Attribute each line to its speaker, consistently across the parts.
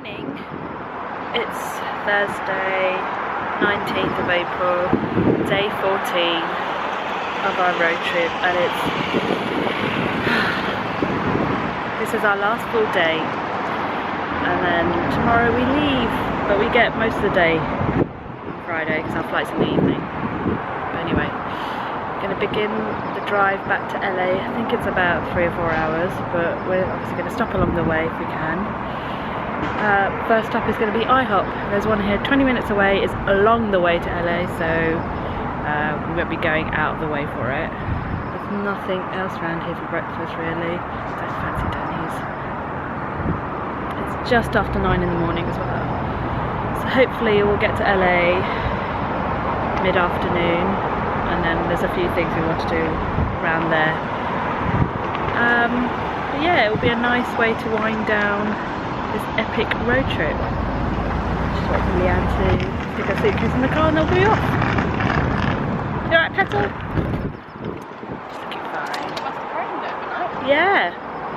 Speaker 1: morning. It's Thursday, 19th of April, day 14 of our road trip, and this is our last full day, and then tomorrow we leave, but we get most of the day on Friday because our flight's in the evening. But anyway, we're going to begin the drive back to LA. I think it's about 3 or 4 hours, but we're obviously going to stop along the way if we can. First stop is going to be IHOP. There's one here 20 minutes away. It's along the way to LA, so we won't be going out of the way for it. There's nothing else around here for breakfast really. Don't fancy Denny's. It's just after 9 in the morning as well. So hopefully we'll get to LA mid-afternoon, and then there's a few things we want to do around there. But yeah, it will be a nice way to wind down this epic road trip. Just wait for Leanne to stick her suitcase in the car and they'll be off. You alright, Petal? Just looking fine.
Speaker 2: Must have rained overnight.
Speaker 1: Yeah.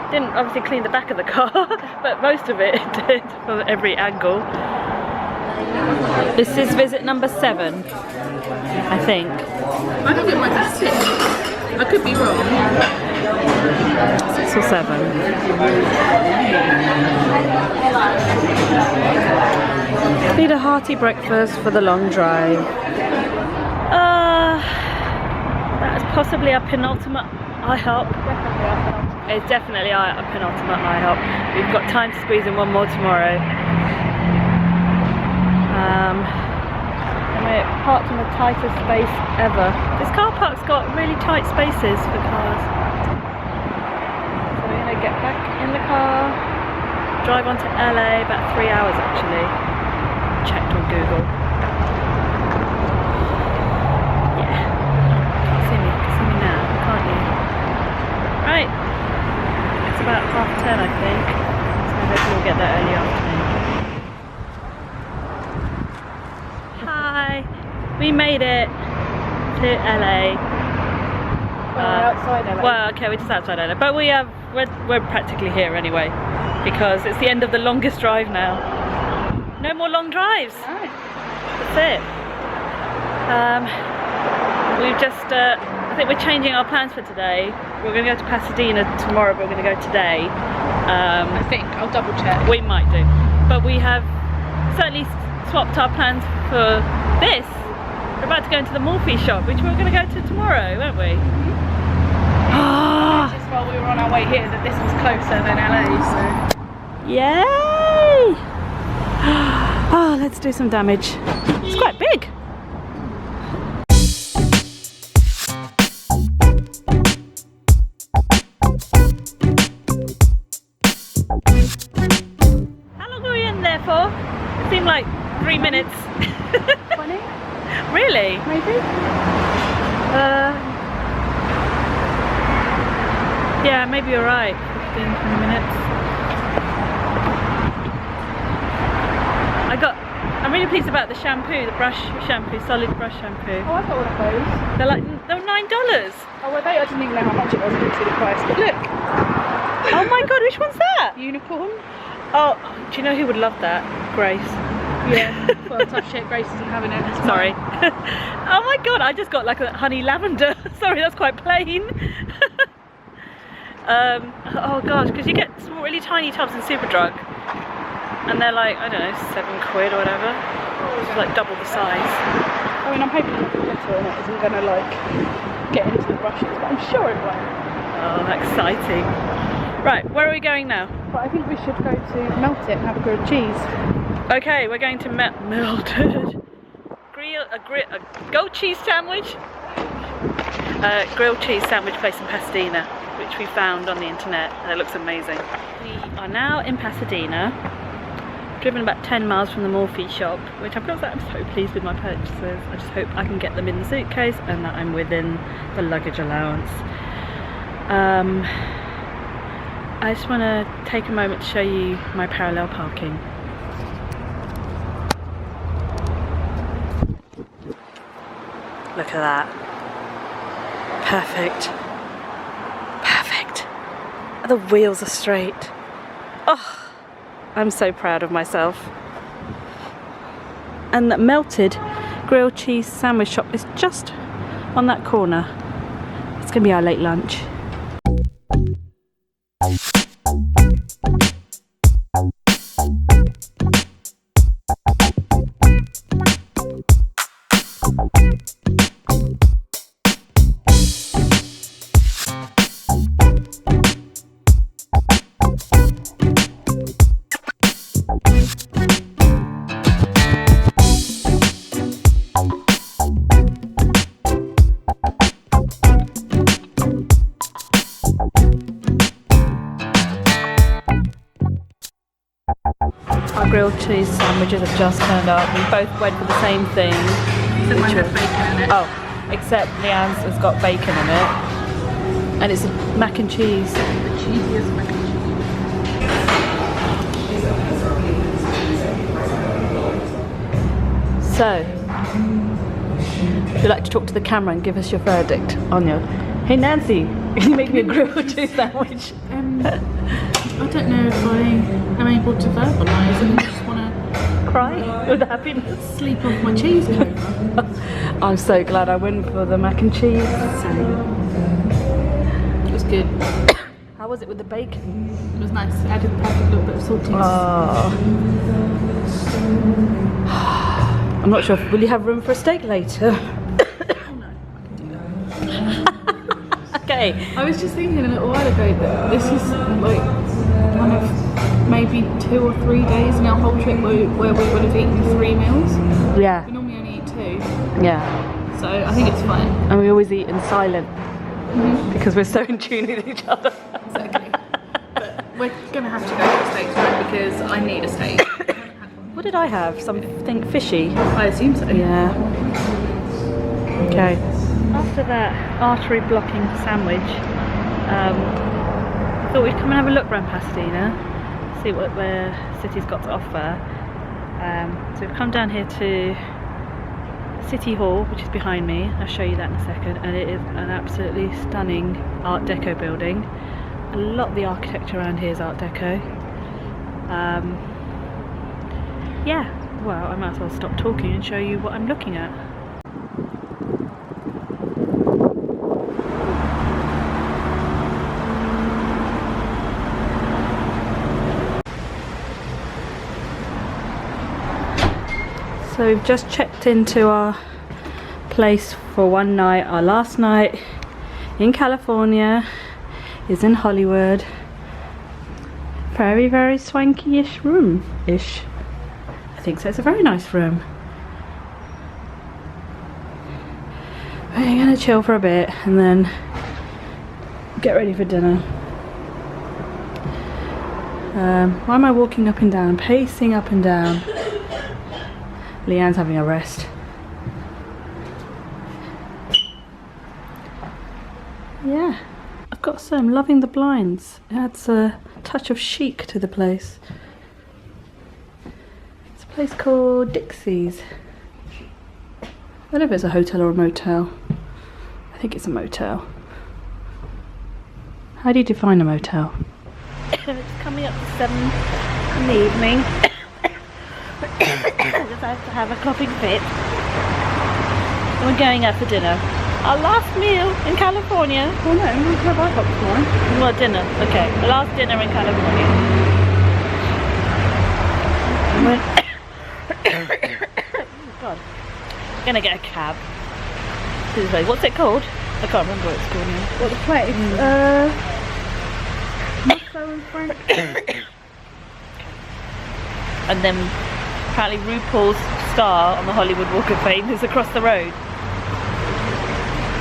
Speaker 1: Didn't obviously clean the back of the car, but most of it did from every angle. This is visit number 7, I think.
Speaker 2: I think it might be 6. I could be wrong.
Speaker 1: 6 or 7. Need a hearty breakfast for the long drive. That is possibly our penultimate IHOP. It's definitely our penultimate IHOP. We've got time to squeeze in one more tomorrow. And we're parked in the tightest space ever. This car park's got really tight spaces for cars. So we're going to get back in the car, drive on to LA, about 3 hours actually. Checked on Google. Yeah. Can't see me now, can't you? Right. It's about 10:30 I think. So hopefully we'll get there early afternoon. Hi. We made it to LA.
Speaker 2: Outside LA.
Speaker 1: Well, okay, we're just outside LA, but we're practically here anyway, because it's the end of the longest drive now. No more long drives.
Speaker 2: No.
Speaker 1: That's it. We've just, I think we're changing our plans for today. We're going to go to Pasadena tomorrow, but we're going to go today.
Speaker 2: I think. I'll double check.
Speaker 1: We might do. But we have certainly swapped our plans for this. We're about to go into the Morphe shop, which we're going to go to tomorrow, won't we?
Speaker 2: I noticed while we were on our way here that this was closer than LA, so.
Speaker 1: Yay! Oh, let's do some damage. It's quite big. How long were we in there for? It seemed like 3 minutes.
Speaker 2: 20?
Speaker 1: Really?
Speaker 2: Maybe?
Speaker 1: Yeah, maybe you're right. 15, 20 minutes. I'm really pleased about the shampoo, the brush shampoo, solid brush shampoo.
Speaker 2: Oh, I got one of those.
Speaker 1: They were $9.
Speaker 2: Oh, well, I didn't even know how much it was. I didn't see the price. But look.
Speaker 1: Oh my god, which one's that?
Speaker 2: Unicorn.
Speaker 1: Oh, do you know who would love that? Grace.
Speaker 2: Yeah. Well, tough shit. Grace isn't having it.
Speaker 1: Sorry. Oh my god, I just got like a honey lavender. Sorry, that's quite plain. Oh gosh, because you get some really tiny tubs in Superdrug, and they're like, I don't know, £7 or whatever. It's like double the size.
Speaker 2: I mean, I'm hoping the glitter on it isn't going to like get into the brushes, but I'm sure it won't.
Speaker 1: Oh, exciting. Right, where are we going now?
Speaker 2: But I think we should go to Melt It and have a grilled cheese.
Speaker 1: Okay, we're going to Melted. A goat cheese sandwich? Grilled cheese sandwich place in Pasadena, which we found on the internet, and it looks amazing. We are now in Pasadena, driven about 10 miles from the Morphe shop, which I'm so pleased with my purchases. I just hope I can get them in the suitcase and that I'm within the luggage allowance. I just want to take a moment to show you my parallel parking. Look at that. Perfect. Perfect. The wheels are straight. Oh, I'm so proud of myself. And that melted grilled cheese sandwich shop is just on that corner. It's gonna be our late lunch. Our grilled cheese sandwiches have just turned up. We both went for the same thing.
Speaker 2: Except mine has bacon in it.
Speaker 1: Oh, except Leanne's has got bacon in it. And it's mac and cheese.
Speaker 2: The cheesiest mac and cheese.
Speaker 1: So, would you like to talk to the camera and give us your verdict on your... Hey Nancy, can you make me a grilled cheese sandwich?
Speaker 2: I don't know if I am able to verbalise and I just want to
Speaker 1: Cry with happiness.
Speaker 2: sleep off my cheese coma.
Speaker 1: I'm so glad I went for the mac and cheese.
Speaker 2: It was good.
Speaker 1: How was it with the bacon?
Speaker 2: It was nice. It added a perfect little bit of saltiness.
Speaker 1: Oh. I'm not sure. Will you have room for a steak later?
Speaker 2: Oh no, I can do that.
Speaker 1: Okay.
Speaker 2: I was just thinking a little while ago that this is like one of maybe 2 or 3 days in our whole trip where we would have eaten 3 meals.
Speaker 1: Yeah.
Speaker 2: We normally only eat 2,
Speaker 1: Yeah.
Speaker 2: so I think it's fine.
Speaker 1: And we always eat in silent because we're so in tune with each other.
Speaker 2: Exactly. But we're gonna have to go for a steak tonight because I need a steak.
Speaker 1: What did I have? Something fishy?
Speaker 2: I assume so.
Speaker 1: Yeah. Okay. After that artery blocking sandwich, I thought we'd come and have a look around Pasadena, see what the city's got to offer. So we've come down here to City Hall, which is behind me. I'll show you that in a second, and it is an absolutely stunning Art Deco building. A lot of the architecture around here is Art Deco. Yeah, well, I might as well stop talking and show you what I'm looking at. So we've just checked into our place for one night. Our last night in California is in Hollywood. Very, very swanky-ish room-ish. I think so. It's a very nice room. We're gonna chill for a bit and then get ready for dinner. Why am I walking up and down, pacing up and down? Leanne's having a rest. Yeah, I've got to say I'm loving the blinds. It adds a touch of chic to the place. It's a place called Dixie's. I don't know if it's a hotel or a motel. I think it's a motel. How do you define a motel? It's coming up to 7 in the evening. Just have to have a coughing fit. And we're going out for dinner. Our last meal in California.
Speaker 2: Oh no, we can have our popcorn.
Speaker 1: Well, dinner. Okay, the last dinner in California. God, I'm gonna get a cab. What's it called? I can't remember what it's called now.
Speaker 2: What the place? Moscow and French.
Speaker 1: And then apparently RuPaul's star on the Hollywood Walk of Fame is across the road,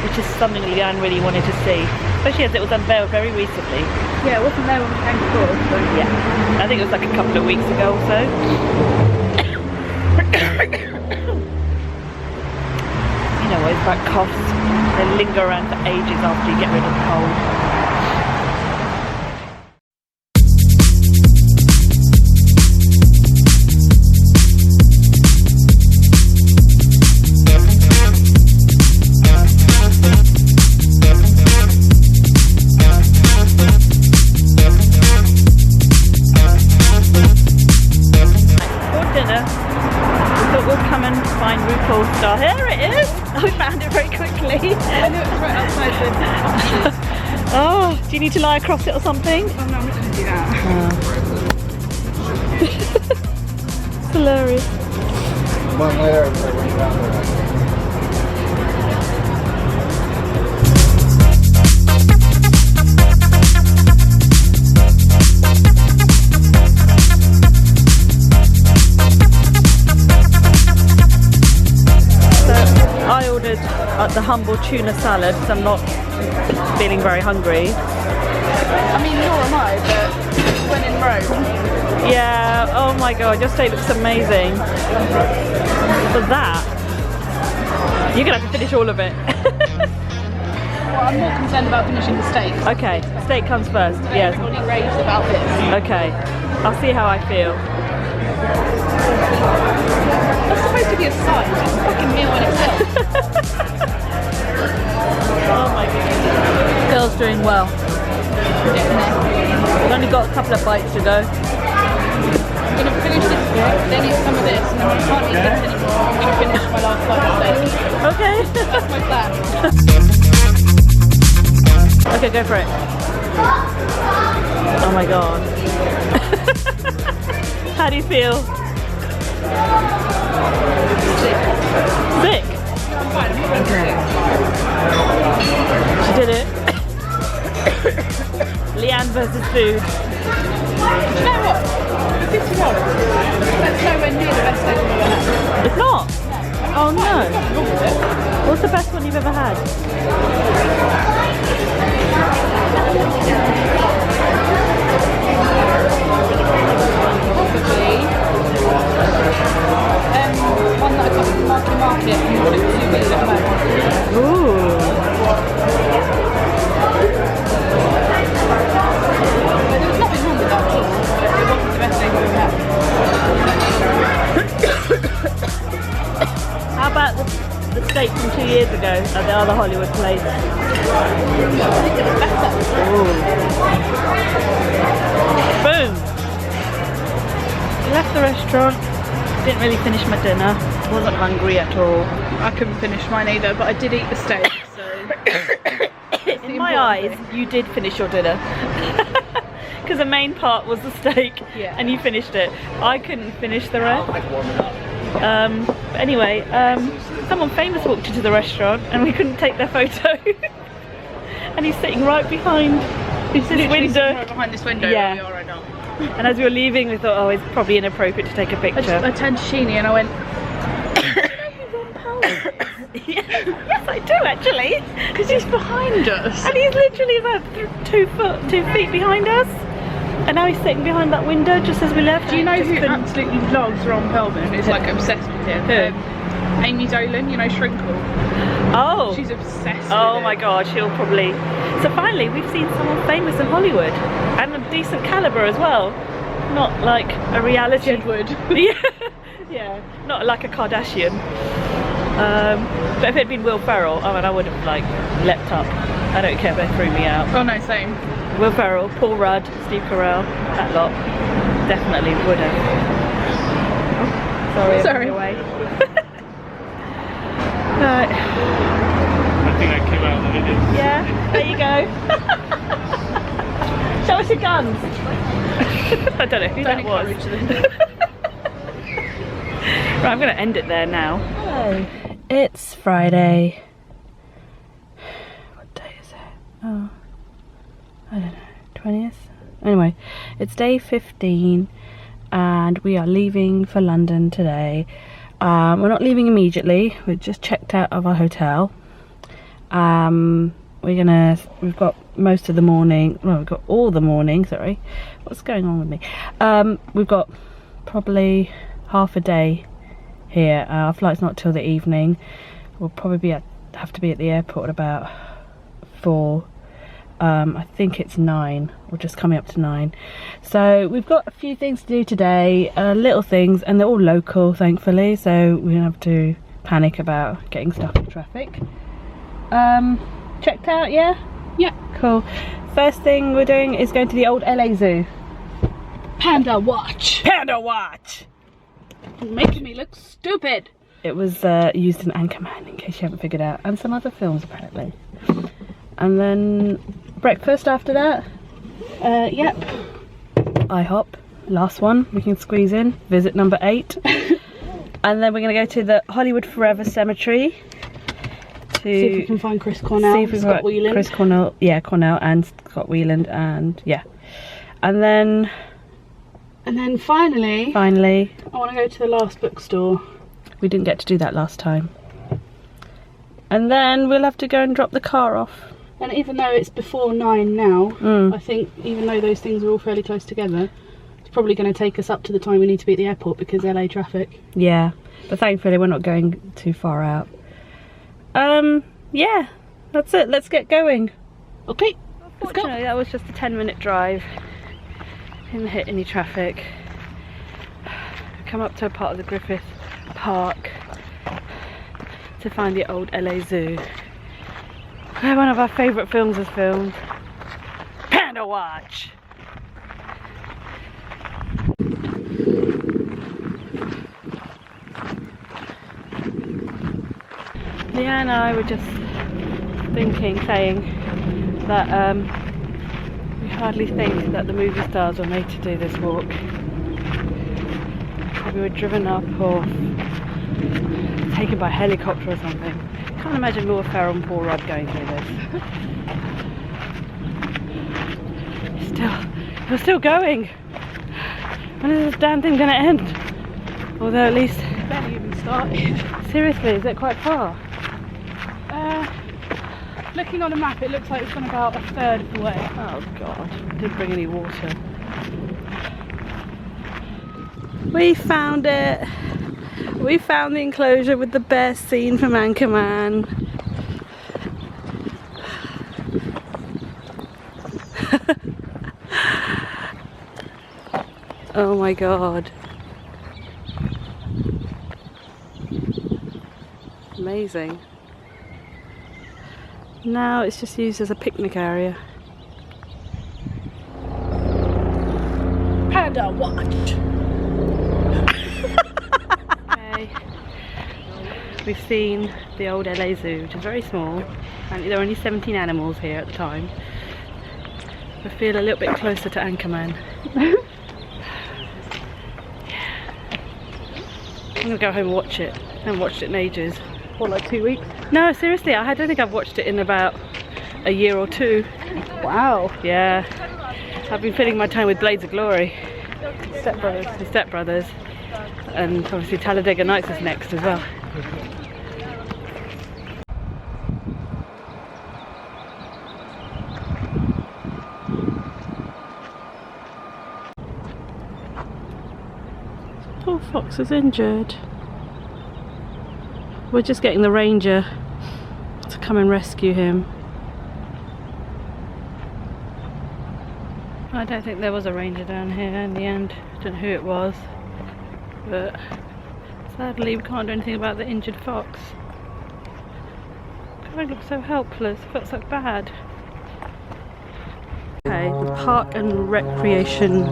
Speaker 1: which is something Leanne really wanted to see, especially as it was unveiled very recently.
Speaker 2: Yeah, it wasn't there when we came before, so
Speaker 1: Yeah, I think it was like a couple of weeks ago or so. You know what it's like, coughs, they linger around for ages after you get rid of the cold. me.
Speaker 2: I knew it was right outside the offices.
Speaker 1: Oh, do you need to lie across it or something?
Speaker 2: Oh no, I'm not going to do that.
Speaker 1: It's hilarious.
Speaker 3: One later, it's like when you're down there.
Speaker 1: I ordered the humble tuna salad because I'm not feeling very hungry.
Speaker 2: I mean, nor am I, but when in Rome.
Speaker 1: Yeah, oh my god, your steak looks amazing. But that, you're gonna have to finish all of it.
Speaker 2: Well, I'm more concerned about finishing the steak.
Speaker 1: Okay, steak comes first, yes.
Speaker 2: Everybody raves about this.
Speaker 1: Okay, I'll see how I feel.
Speaker 2: That's supposed to be a side, it's a fucking meal in itself.
Speaker 1: Oh my goodness. Girl's doing well. We've only got a couple of bites to go.
Speaker 2: I'm going to finish this bit, then eat some of this, and then when I can't eat this anymore, I'm going to finish my last bite of steak.
Speaker 1: Okay.
Speaker 2: That's my plan.
Speaker 1: Okay, go for it. Oh my god. How do you feel? Sick?
Speaker 2: I'm fine, I'm not
Speaker 1: Okay. She did it. Leanne versus food.
Speaker 2: Do you know what? $50. That's nowhere near the best steak I've ever had.
Speaker 1: It's not? Oh no.
Speaker 2: Nothing wrong with it.
Speaker 1: What's the best one you've ever had?
Speaker 2: Probably one that I got from Market and bought it for 2 weeks at home.
Speaker 1: Ooh.
Speaker 2: But there was nothing wrong with that at all. But it wasn't the best steak I've ever had.
Speaker 1: How about the steak from 2 years ago at the other Hollywood place?
Speaker 2: I think it was better.
Speaker 1: Ooh. Boom! Left the restaurant, didn't really finish my dinner, wasn't hungry at all.
Speaker 2: I couldn't finish mine either, but I did eat the steak, so...
Speaker 1: In my eyes, you did finish your dinner. Because the main part was the steak,
Speaker 2: Yeah.
Speaker 1: and you finished it. I couldn't finish the rest. But anyway, someone famous walked into the restaurant and we couldn't take their photo. And he's sitting right behind this window.
Speaker 2: Right behind this window
Speaker 1: Yeah.
Speaker 2: where we are right now.
Speaker 1: And as we were leaving, we thought, oh, it's probably inappropriate to take a picture.
Speaker 2: I turned to Sheeny and I went,
Speaker 1: Yes, I do actually.
Speaker 2: because he's behind us.
Speaker 1: And he's literally about 2 feet behind us. And now he's sitting behind that window just as we left.
Speaker 2: Do you know
Speaker 1: Just
Speaker 2: who
Speaker 1: couldn't-
Speaker 2: absolutely loves Ron Perlman? Is like obsessed with him.
Speaker 1: Who?
Speaker 2: Amy Dolan, you know Shrinkle.
Speaker 1: Oh.
Speaker 2: She's obsessed
Speaker 1: Oh
Speaker 2: with
Speaker 1: my
Speaker 2: him.
Speaker 1: god, she'll probably... So finally, we've seen someone famous in Hollywood. And a decent calibre as well. Not like a reality...
Speaker 2: Jedward.
Speaker 1: Yeah, yeah, not like a Kardashian. But if it had been Will Ferrell, I mean, I would have like leapt up. I don't care if they threw me out.
Speaker 2: Oh no, same.
Speaker 1: Will Ferrell, Paul Rudd, Steve Carell, that lot, definitely would have. Oh, sorry. Away. Right.
Speaker 3: I think I came out of the video.
Speaker 1: Yeah, there you go. Show us your guns. I don't know who
Speaker 2: Don't
Speaker 1: that was.
Speaker 2: encourage them.
Speaker 1: Right, I'm going to end it there now. Hello. It's Friday. What day is it? Oh, I don't know. 20th? Anyway, it's day 15 and we are leaving for London today. We're not leaving immediately. We've just checked out of our hotel. We've got most of the morning. Well, we've got all the morning. Sorry, what's going on with me? We've got probably half a day here. Our flight's not till the evening. We'll probably have to be at the airport at about 4. I think it's 9, or just coming up to 9. So we've got a few things to do today, little things, and they're all local, thankfully. So we don't have to panic about getting stuck in traffic. Checked out, yeah?
Speaker 2: Yeah.
Speaker 1: Cool. First thing we're doing is going to the old LA Zoo.
Speaker 2: Panda watch.
Speaker 1: Panda watch!
Speaker 2: Making me look stupid.
Speaker 1: It was used in Anchorman, in case you haven't figured out, and some other films apparently. And then breakfast after that. Yep. IHOP, last one we can squeeze in. Visit number 8. And then we're going to go to the Hollywood Forever Cemetery.
Speaker 2: See if we can find Chris Cornell, Scott Weiland.
Speaker 1: Chris Cornell, yeah, Cornell and Scott Weiland, and yeah. And then finally, I
Speaker 2: want to go to the last bookstore.
Speaker 1: We didn't get to do that last time. And then we'll have to go and drop the car off.
Speaker 2: And even though it's before 9 now, I think even though those things are all fairly close together, it's probably going to take us up to the time we need to be at the airport because LA traffic.
Speaker 1: Yeah, but thankfully we're not going too far out. Yeah, that's it. Let's get going.
Speaker 2: Okay,
Speaker 1: Unfortunately, that was just a 10-minute drive. Didn't hit any traffic. Come up to a part of the Griffith Park to find the old LA Zoo, where one of our favourite films was filmed, Panda Watch. Leanne and I were just saying that we hardly think that the movie stars were made to do this walk. We were driven up or taken by helicopter or something. Can't imagine Laura Ferrell and Paul Rudd going through this. We're still going. When is this damn thing going to end? Although at least...
Speaker 2: barely even started.
Speaker 1: Seriously, is it quite far?
Speaker 2: Looking on a map, it looks like it's gone about a third of the way.
Speaker 1: Oh god, didn't bring any water. We found it. We found the enclosure with the best scene from Anchorman. Oh my god. Amazing. Now it's just used as a picnic area.
Speaker 2: Panda Watch.
Speaker 1: Okay. We've seen the old LA Zoo, which is very small. Apparently there were only 17 animals here at the time. I feel a little bit closer to Anchorman. I'm gonna go home and watch it. I haven't watched it in ages.
Speaker 2: For like 2 weeks.
Speaker 1: No, seriously, I don't think I've watched it in about a year or 2.
Speaker 2: Wow.
Speaker 1: Yeah. I've been filling my time with Blades of Glory.
Speaker 2: Step Brothers.
Speaker 1: The Step Brothers. And obviously Talladega Nights is next as well. Poor Fox is injured. We're just getting the ranger to come and rescue him. I don't think there was a ranger down here in the end. I don't know who it was, but sadly we can't do anything about the injured fox. God, I look so helpless. I felt so bad. Okay, the park and recreation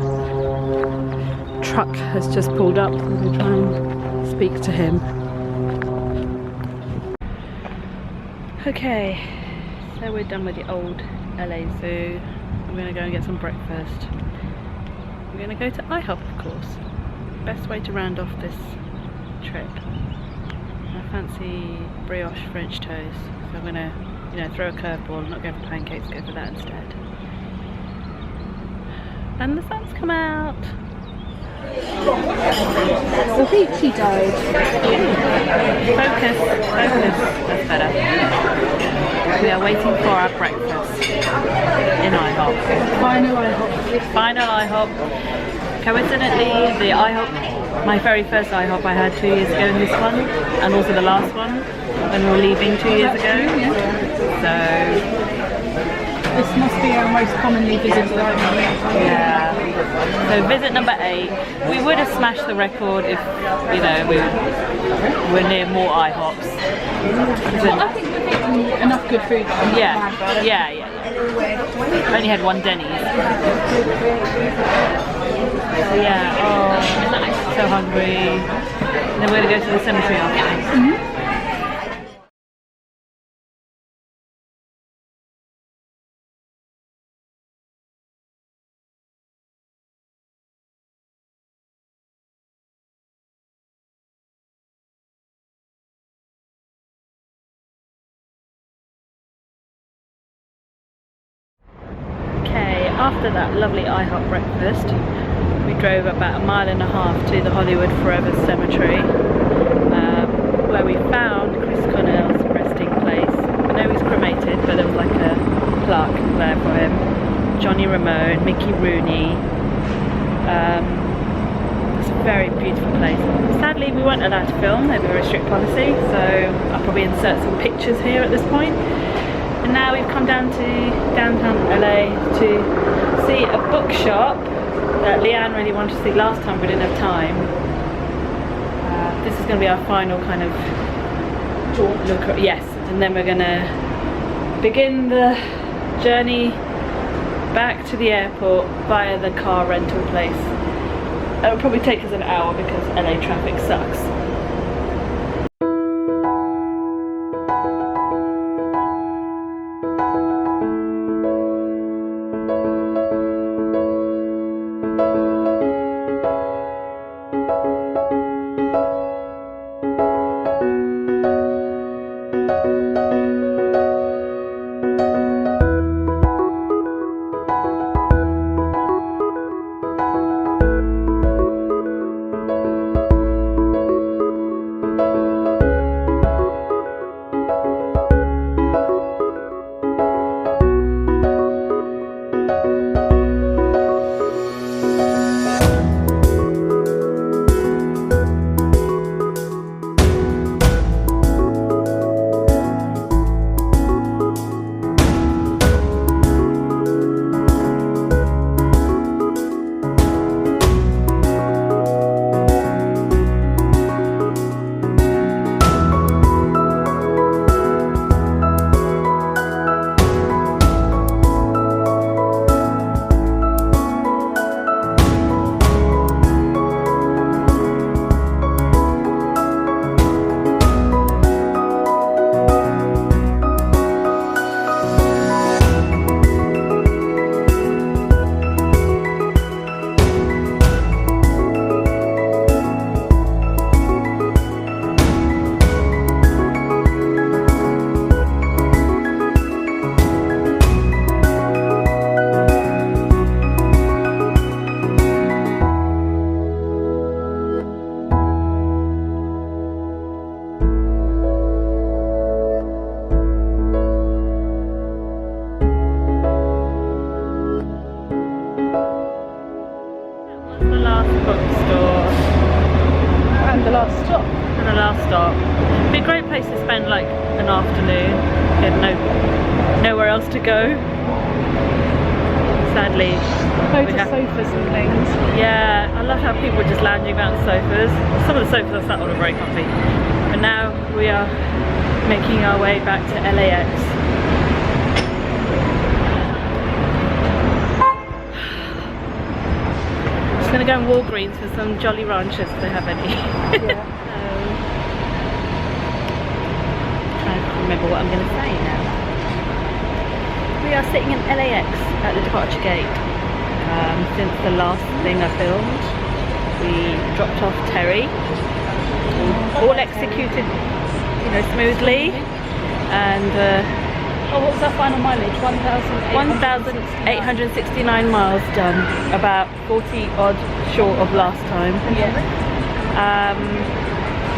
Speaker 1: truck has just pulled up. So we'll try and speak to him. Okay, so we're done with the old LA Zoo. I'm going to go and get some breakfast. We're going to go to IHOP, of course. Best way to round off this trip. I fancy brioche French toast, so I'm going to, throw a curveball and not go for pancakes, go for that instead. And the sun's come out.
Speaker 2: I think she died.
Speaker 1: Focus. That's better. We are waiting for our breakfast in IHOP. Final IHOP. Coincidentally, the IHOP, my very first IHOP I had 2 years ago in this one, and also the last one when we were leaving 2 years ago. So
Speaker 2: this must be our most commonly visited IHOP.
Speaker 1: yeah. So visit number 8. We would have smashed the record if, we were near more IHOPs.
Speaker 2: I think we've eaten enough good food.
Speaker 1: Yeah. Only had one Denny's. So yeah, oh, so hungry. then we're going to go to the cemetery after. Okay, after that lovely IHOP breakfast, we drove about 1.5 miles to the Hollywood Forever Cemetery, where we found Chris Cornell's resting place. I know he's cremated, but there was like a plaque there for him. Johnny Ramone, Mickey Rooney. It's a very beautiful place. Sadly, we weren't allowed to film. They have a very strict policy, so I'll probably insert some pictures here at this point. And now we've come down to downtown LA to see a bookshop that Leanne really wanted to see last time, but we didn't have time. This is going to be our final kind of look. Yes, and then we're going to begin the journey back to the airport via the car rental place. It'll probably take us an hour because LA traffic sucks. Bookstore
Speaker 2: And the last stop.
Speaker 1: and the last stop. It'd be a great place to spend like an afternoon. We had nowhere else to go. Sadly,
Speaker 2: Loads of sofas and things.
Speaker 1: yeah, I love how people were just lounging around sofas. Some of the sofas I sat on are very comfy. But now we are making our way back to LAX. Just gonna go in Walgreens for some Jolly Ranchers if they have any.
Speaker 2: Yeah.
Speaker 1: Trying to remember what I'm going to say now. We are sitting in LAX at the departure gate. Since the last thing I filmed, we dropped off Terry, all executed, you know, smoothly, and
Speaker 2: What was our final mileage?
Speaker 1: 1,869 miles done, about 40 odd short of last time.
Speaker 2: Yeah.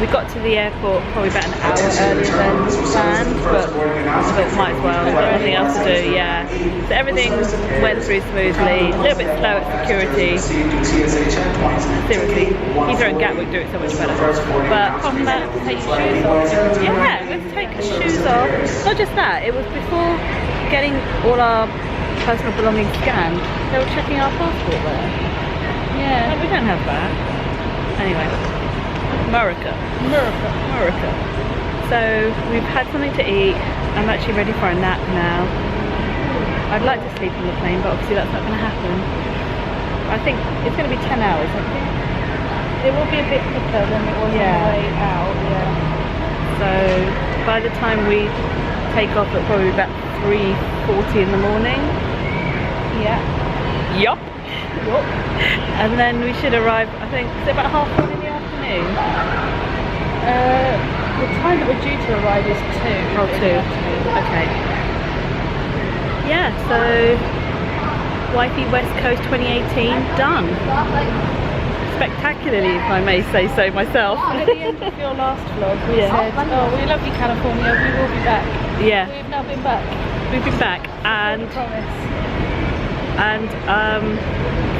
Speaker 1: We got to the airport probably about an hour earlier than planned, but I thought might as well, there's nothing else to do, yeah. So everything went through smoothly, a little bit slow at security. Seriously, Heathrow and Gatwick do it so much better. But apart from that, take your shoes off. Yeah, we have to take our shoes off. Not just that, it was before getting all our personal belongings scanned, they were checking our passport there. Yeah, we don't have that. Anyway. America. So we've had something to eat. I'm actually ready for a nap now. I'd like to sleep on the plane, but obviously that's not going to happen. I think it's going to be 10 hours, I think.
Speaker 2: It will be a bit quicker than it was on the way out,
Speaker 1: So by the time we take off, it'll probably be about 3:40 in the morning.
Speaker 2: Yeah.
Speaker 1: Yup. And then we should arrive, I think, is it about 1:30 in the afternoon?
Speaker 2: The time that we're due to arrive is 2.
Speaker 1: Oh, 2. Okay. Yeah, so Wifey West Coast 2018 done. Spectacularly, if I may say so myself.
Speaker 2: At the end of your last vlog, we
Speaker 1: Yeah.
Speaker 2: said, oh, we love you, California, we will be back.
Speaker 1: Yeah,
Speaker 2: We've now been back.
Speaker 1: we've been back, and
Speaker 2: Promise.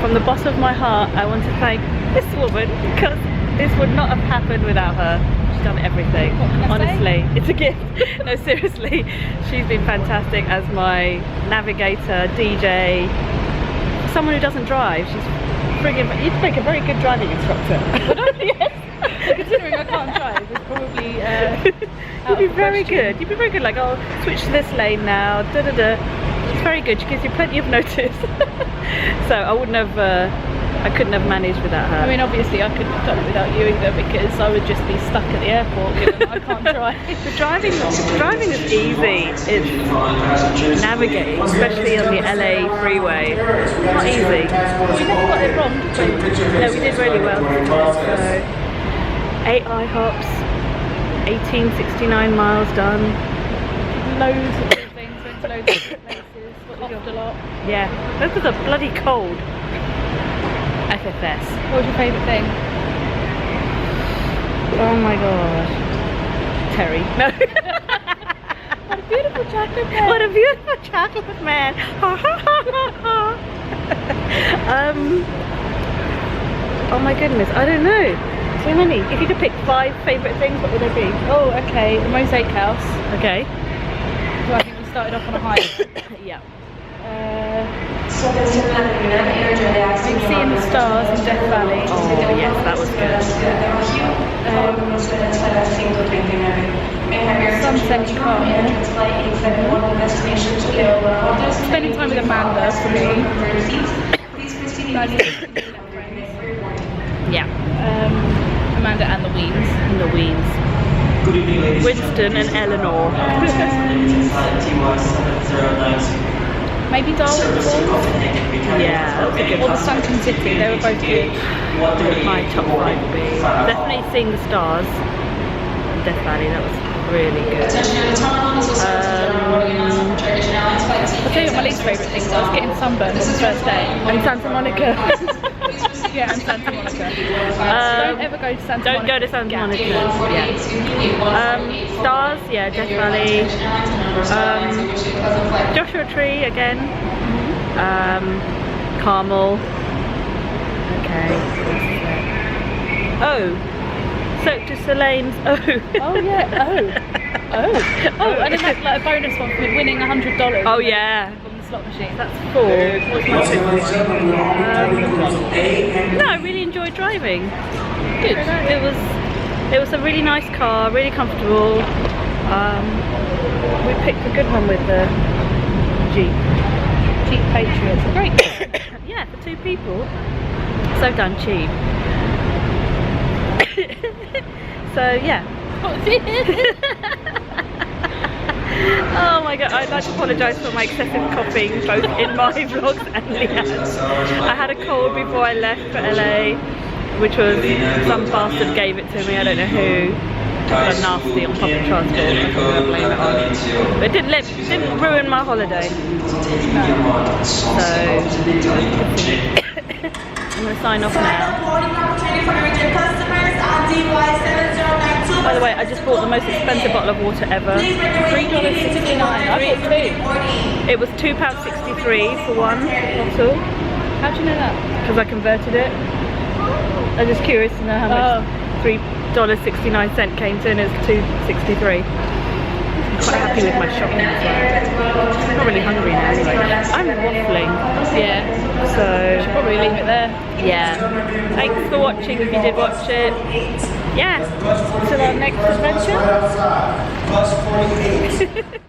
Speaker 1: from the bottom of my heart, I want to thank this woman, because this would not have happened without her. She's done everything.
Speaker 2: What can I say?
Speaker 1: Honestly, it's a gift. No, seriously, she's been fantastic as my navigator, DJ. Someone who doesn't drive, she's friggin'. You'd make a very good driving instructor.
Speaker 2: Yes. Considering I can't drive, it's probably
Speaker 1: You'd be very good. You'd be very good. Like, I'll switch to this lane now. Da da da. She's very good. She gives you plenty of notice. So I wouldn't have. I couldn't have managed without her.
Speaker 2: I mean, obviously I couldn't have done it without you either, because I would just be stuck at the airport given that I can't drive.
Speaker 1: The driving is easy. It's navigating, especially on the LA freeway. Not easy.
Speaker 2: We never got it wrong, did we?
Speaker 1: No, we did really well. So 8 IHOPs, 1869 miles done.
Speaker 2: Loads of good things, went to loads of different places, coughed a lot.
Speaker 1: Yeah, those were the bloody cold. FFS.
Speaker 2: What was your favourite thing?
Speaker 1: Oh my god. Terry. No.
Speaker 2: What a beautiful chocolate man.
Speaker 1: What a beautiful chocolate man. Ha ha ha ha ha. Oh my goodness, I don't know. Too many. If you could pick 5 favourite things, what would they be?
Speaker 2: Oh, okay, the Mosaic House.
Speaker 1: Okay.
Speaker 2: So I think we started off on a high.
Speaker 1: Yeah.
Speaker 2: Seeing the stars in Death Valley.
Speaker 1: Oh yes, that was good.
Speaker 2: Sunset in Carmel. Spending time with Amanda for me.
Speaker 1: Yeah.
Speaker 2: Amanda and the Weens.
Speaker 1: And the Weens. Winston and Eleanor.
Speaker 2: Maybe Darwin Falls.
Speaker 1: Yeah, that was a good
Speaker 2: Or the
Speaker 1: one.
Speaker 2: Sunken City, they were both good.
Speaker 1: My top 5 would be definitely Seeing the Stars. Death Valley, that was really good.
Speaker 2: I'll tell you what my least favourite thing was, getting sunburned on the first day.
Speaker 1: And Santa Monica.
Speaker 2: Yeah, and Santa Monica. Don't ever go to Santa Monica.
Speaker 1: Don't go to Santa Monica. Yeah. Stars, yeah, Death Valley. Joshua Tree again. Carmel. Okay. Oh, Cirque du Soleil's Oh.
Speaker 2: Oh yeah, oh, and then that's like a bonus one for winning $100.
Speaker 1: Oh yeah.
Speaker 2: From the slot machine.
Speaker 1: That's 4. What's my no, I really enjoyed driving. Good. It was a really nice car, really comfortable. We picked a good one with the Jeep Patriots. Great. Yeah, for 2 people. So done cheap. So yeah. Oh my god, I'd like to apologise for my excessive coughing both in my vlogs and Leanne's. I had a cold before I left for LA, which was some bastard gave it to me, I don't know who. People are nasty on public transport, I'm not going to blame it on. But it didn't ruin my holiday. So I'm going to sign off now. By the way, I just bought the most expensive bottle of water ever.
Speaker 2: $3.69. I bought 2.
Speaker 1: It was £2.63 for one bottle.
Speaker 2: How do you know that?
Speaker 1: Because I converted it. I'm just curious to know how much $3.69 came to, and it's $2.63. I'm quite happy with my shopping as well. I'm not really hungry now anyway. I'm waffling.
Speaker 2: Yeah.
Speaker 1: So
Speaker 2: Should probably leave it there.
Speaker 1: yeah. Thanks for watching if you did watch it. Yeah. Till our next adventure.